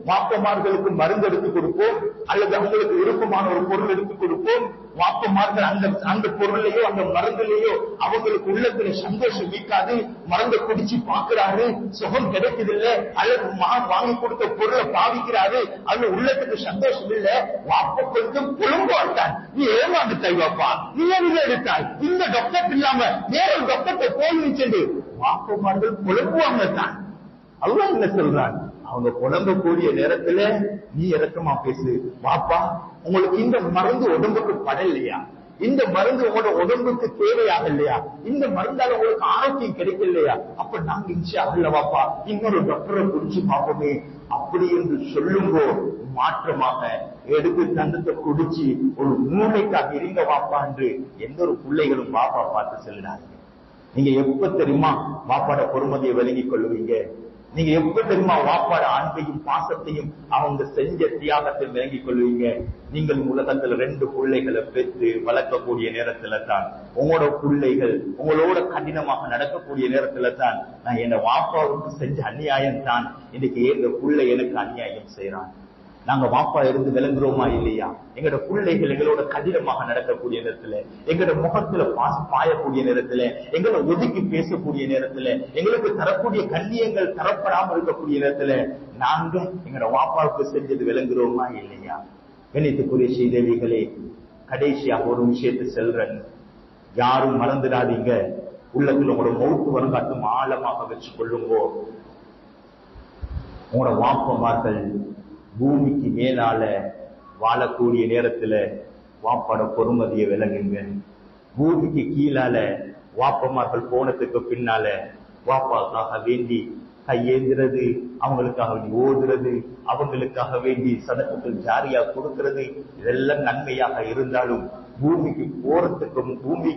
வாப்பமார்களுக்கு மருந்து எடுத்து கொடுப்போம், அல்லது அவங்களுக்கு விருப்பமான ஒரு பொருள் எடுத்து கொடுப்போம். வாப்பமார்கள் அந்த பொருளையோ அந்த மருந்துலையோ அவங்களுக்கு உள்ளத்துல சந்தோஷம் வீக்காது. மருந்தை குடிச்சு பாக்குறாரு, சுகம் கிடைக்குது இல்ல, அல்லது வாங்கி கொடுத்த பொருளை பாவிக்கிறாரு, அது உள்ளத்துக்கு சந்தோஷம் இல்ல. வாப்ப கொஞ்சம் புலம்பாட்டான், நீ ஏமாந்துட்டாய் வாப்பா, நீ என்ன எடுத்தாய், இந்த டாக்டர் இல்லாம வேற ஒரு டாக்டரை போய் வாப்பமார்கள் புலம்புவாங்க தான். அல்லாஹ் என்ன சொல்றான், அவங்க புலம்பக்கூடிய நேரத்துல நீ இரக்கமா பேசு. வாப்பா, உங்களுக்கு இந்த மருந்து உடம்புக்கு படலையா? இந்த மருந்து உங்களோட உடம்புக்கு தேவையாக இல்லையா? இந்த மருந்தால உங்களுக்கு ஆரோக்கியம் கிடைக்கலையா? அப்ப நாங்க இன்ஷா அல்லாஹ் வாப்பா இன்னொரு டாக்டரை குடிச்சு பார்ப்போமே அப்படி என்று சொல்லுங்கோ. மாற்றமாக எடுத்து தந்தத்தை குடிச்சு ஒரு மூளைக்காக இருங்க வாப்பா என்று எந்த ஒரு பிள்ளைகளும் வாப்பா பார்த்து சொல்லினாங்க. நீங்க எப்ப தெரியுமா வாப்பாட பொறுமதியை விளங்கிக் கொள்ளுவீங்க? நீங்க எப்ப தெரியுமா வாப்பாட அன்பையும் பாசத்தையும் அவங்க செஞ்ச தியாகத்தை விளங்கிக் கொள்வீங்க? நீங்கள் உலகத்துல 2 பிள்ளைகளை பெற்று வளர்க்கக்கூடிய நேரத்துல தான், உங்களோட பிள்ளைகள் உங்களோட கடினமாக நடக்கக்கூடிய நேரத்துல தான், நான் என் வாப்பாவுக்கு செஞ்ச அநியாயம் தான் இன்னைக்கு எங்க பிள்ளை எனக்கு அநியாயம் செய்யறான். நாங்க வாப்பா இருந்து விளங்குறோமா இல்லையா? எங்களோட பிள்ளைகள் எங்களோட கடினமாக நடக்கக்கூடிய நேரத்துல, எங்களோட முகத்துல பாயக்கூடிய நேரத்துல, எங்களை ஒதுக்கி பேசக்கூடிய நேரத்துல, எங்களுக்கு தரக்கூடிய கண்ணியங்கள் தரப்படாம இருக்கக்கூடிய நேரத்துல நாங்க எங்களோட வாப்பாவுக்கு செஞ்சது விளங்குறோமா இல்லையா? கணித்துக்குரிய செய்திகளே, கடைசியாக ஒரு விஷயத்தை சொல்றேன், யாரும் மறந்துடாதீங்க. உள்ளத்துல உங்களோட மௌத்து வருங்காட்டும் ஆழமாக வச்சு கொள்ளுங்கோ. உங்களோட வாப்பமார்கள் பூமிக்கு மேலால வாழக்கூடிய நேரத்துல வாப்பாட பொறுமதியை விளங்குங்க. பூமிக்கு கீழால வாப்பமார்கள் போனதுக்கு பின்னால வாப்பாக்காக வேண்டி கையேந்துறது, அவங்களுக்காக வேண்டி ஓதுறது, அவங்களுக்காக வேண்டி சதகத்துல் ஜாரியா கொடுக்கிறது, இதெல்லாம் நன்மையாக இருந்தாலும் பூமி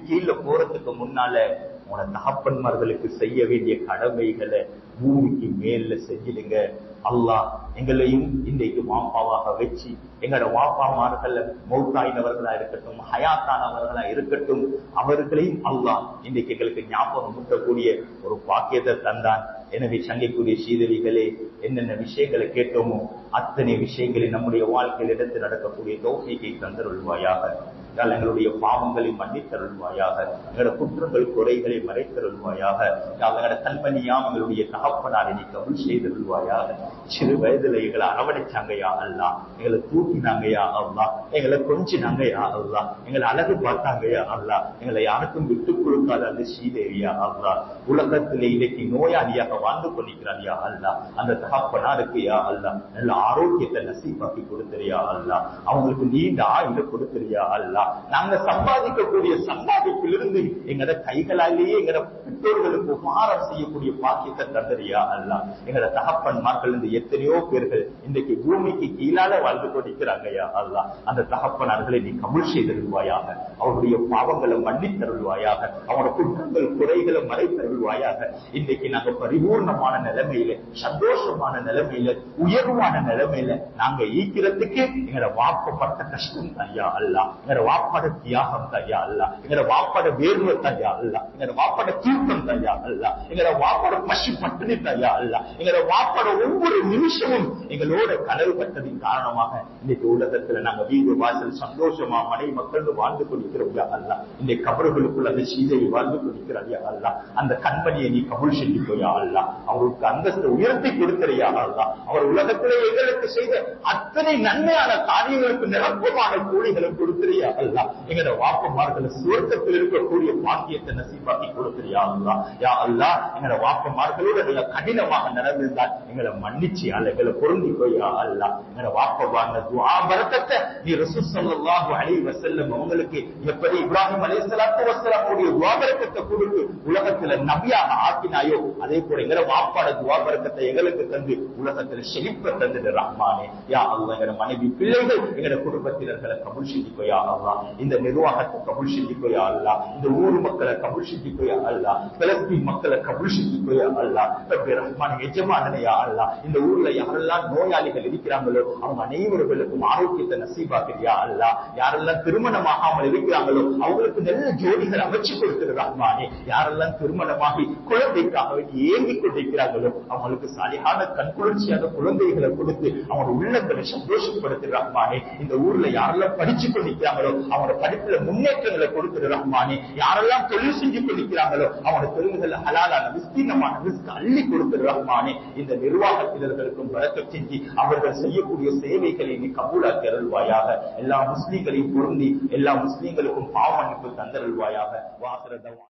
கீழே போறதுக்கு முன்னால உங்களோட தகப்பன்மார்களுக்கு செய்ய வேண்டிய கடமைகளை பூமிக்கு மேல செஞ்சிடுங்க. அல்லாஹ் எங்களையும் இன்றைக்கு வாப்பாவாக வச்சு எங்களோட வாப்பாமார்கள் மௌத்தாயினவர்களா இருக்கட்டும், ஹயாத்தானவர்களா இருக்கட்டும், அவர்களையும் அல்லாஹ் இன்றைக்கு எங்களுக்கு ஞாபகம் ஊட்டக்கூடிய ஒரு பாக்கியத்தை தந்தான். எனவே சங்கைக்குரிய சீதவிகளே, என்னென்ன விஷயங்களை கேட்டோமோ அத்தனை விஷயங்களை நம்முடைய வாழ்க்கையில் எடுத்து நடக்கக்கூடிய தௌஃபீக்கை தந்தருள்வாயாக. எங்களுடைய பாவங்களை மன்னித்தருள்வாயாக. எங்களோட குற்றங்கள் குறைகளை மறைத்தருள்வாயாக. எங்களோட கண்மணியாம் எங்களுடைய தகப்பனாரை நீ கபூல் செய்தருள்வாயாக. சிறு வயதுல எங்களை அரவணைச்சாங்கயா அல்லா, எங்களை தூக்கினாங்கயா அல்லா, எங்களை கொஞ்சினாங்கயா அல்லா, எங்களை அழகு பார்த்தாங்கயா அல்லா, எங்களை யாருக்கும் விட்டுக் கொடுக்காத அந்த ஸ்ரீதேவியா அல்லா. உலகத்திலே இன்னைக்கு நோயாளியாக வாழ்ந்து கொண்டிருக்கிறாரியா அல்லா, அந்த தகப்பனாருக்கு யா அல்லா நல்ல ஆரோக்கியத்தை நசீபாக்கி கொடுத்துறியா அல்லா, அவங்களுக்கு நீண்ட ஆயுள கொடுத்துறியா அல்லா. நாங்க சம்பாதிக்கக்கூடிய சம்பாதிப்பிலிருந்து எங்கட கைகளாலேயே எங்கட பெற்றோர்களுக்கு உபகாரம் செய்யக்கூடிய பாக்கியத்தை தந்தறியா அல்லா. எங்கட தகப்பன்மார்கள் இருந்து எத்தனையோ பேர்கள் இன்றைக்கு பூமிக்கு கீழால வாழ்ந்து கொண்டிருக்கிறாங்கயா அல்லா. அந்த தகப்பனார்களை நீ கபூல் செய்தருள்வாயாக. அவருடைய பாவங்களை மன்னித்தருள்வாயாக. அவருடைய குற்றங்கள் குறைகளை மறைத்தருள்வாயாக. இன்றைக்கு நாங்க பரிபூர்ணமான நிலைமையில, சந்தோஷமான நிலைமையில, உயர்வான நிலைமையில நாங்க ஈக்கிறதுக்கு எங்கட வாப்பப்பட்ட கஷ்டம் ஐயா அல்லா, எங்கட வாப்பாட தியாகம் தையா அல்ல, எங்கட வாப்பாட வேர்வை தையா அல்ல, எங்கட வாப்பாட தூக்கம் தையா அல்ல, எங்கட வாப்பாட பசி பட்டினி தையா அல்ல, எங்கட வாப்பாட ஒவ்வொரு நிமிஷமும் எங்களோட கனவு பட்டதின் காரணமாக இன்னைக்கு உலகத்துல நாங்க வீடு வாசல் சந்தோஷமா மனை மக்கள் வாழ்ந்து கொண்டிருக்கிறோம் அல்ல. இந்த கபறுகளுக்குள்ள அந்த சீதையை வாழ்ந்து கொண்டிருக்கிறாயா அல்ல. அந்த கண்மணியை நீ கபூல் செஞ்சு போயா அல்ல. அவருக்கு அந்தஸ்து உயர்த்தி கொடுக்கிறியா அல்ல. அவர் உலகத்திலே எங்களுக்கு செய்த அத்தனை நன்மையான காரியங்களுக்கு நிரப்பமான கூலிகளை கொடுக்கிறியா அல்ல. எங்கட வாப்பமார்களை சுவர்க்கத்தில் இருக்கக்கூடிய பாக்கியத்தை நசீபாக்கி கொடுக்கிறியா அல்லா. யா அல்லா, எங்கட வாப்பமார்களோட கடினமாக நடந்திருந்தால் எங்களை மன்னிச்சு அல்ல, எங்களை பொருந்தி போயா அல்லா. எங்கட வாப்பமார்ந்த துஆ பரக்கத்தை நீ ரசூல் ஸல்லல்லாஹு அலைஹி வஸல்லம் அவங்களுக்கு எப்படி இப்ராஹிம் அலைஹிஸ்ஸலாத்து வஸ்ஸலாம் உடைய துஆ பரக்கத்தை கொடுத்து உலகத்துல நபியாக ஆக்கினாயோ, அதே போல எங்கட வாப்பாட துஆ பரக்கத்தை எங்களுக்கு தந்து உலகத்துல செழிப்பை தந்துடு ரஹ்மானே. யா அல்லா, எங்கட மனைவி பிள்ளைகள் எங்கட குடும்பத்தினர்களை கபூல் செஞ்சுக்கோயா அல்லா. இந்த நிர்வாகத்தை கபூல் செஞ்சுக்கோயா அல்லா. இந்த ஊர் மக்களை கபூல் செஞ்சுக்கோயா அல்லா. பலஸ்தீன் மக்களை கபூல் செஞ்சுக்கோயா அல்லா. ரஹ்மான் எஜமானனையா அல்லா. இந்த ஊர்ல யாரெல்லாம் நோயாளிகள் இருக்கிறாங்களோ அவங்க அனைவர்களுக்கும் ஆரோக்கியத்தை நசீபாக்கிறியா அல்லா. யாரெல்லாம் திருமணமாகாமல் இருக்கிறாங்களோ அவங்களுக்கு நல்ல ஜோடிகள் அமைச்சு கொடுக்கிற ரஹ்மானே. யாரெல்லாம் திருமணமாகி குழந்தைக்காக ஏங்கிக் கொண்டிருக்கிறாங்களோ அவங்களுக்கு சாலிஹான கண்குளிர்ச்சியான குழந்தைகளை கொடுத்து அவங்க உள்ளங்களை சந்தோஷப்படுத்துற ரஹ்மானே. இந்த ஊர்ல யாரெல்லாம் படிச்சு கொண்டிருக்கிறாங்களோ அவங்க படிப்புல முன்னேற்றங்களை கொடுக்கிற ரஹ்மானே. யாரெல்லாம் தொழில் செஞ்சு கொண்டிருக்கிறாங்களோ அவங்க தொழில்கள் ஹலாலான விஸ்தீர்ணமான ரிஸ்க் அள்ளி கொடுக்கிற ரஹ்மானே. இந்த நிர்வாகத்தினர்களுக்கும் பரக்கத் செஞ்சு அவர்கள் செய்யக்கூடிய சேவைகளை நீ கபூலாக்கி அருள்வாயாக. எல்லா முஸ்லீம்களையும் பொருந்தி எல்லா முஸ்லீம்களுக்கும் பாவ மன்னிப்பு தந்தருள்வாயாக. வாசரதவா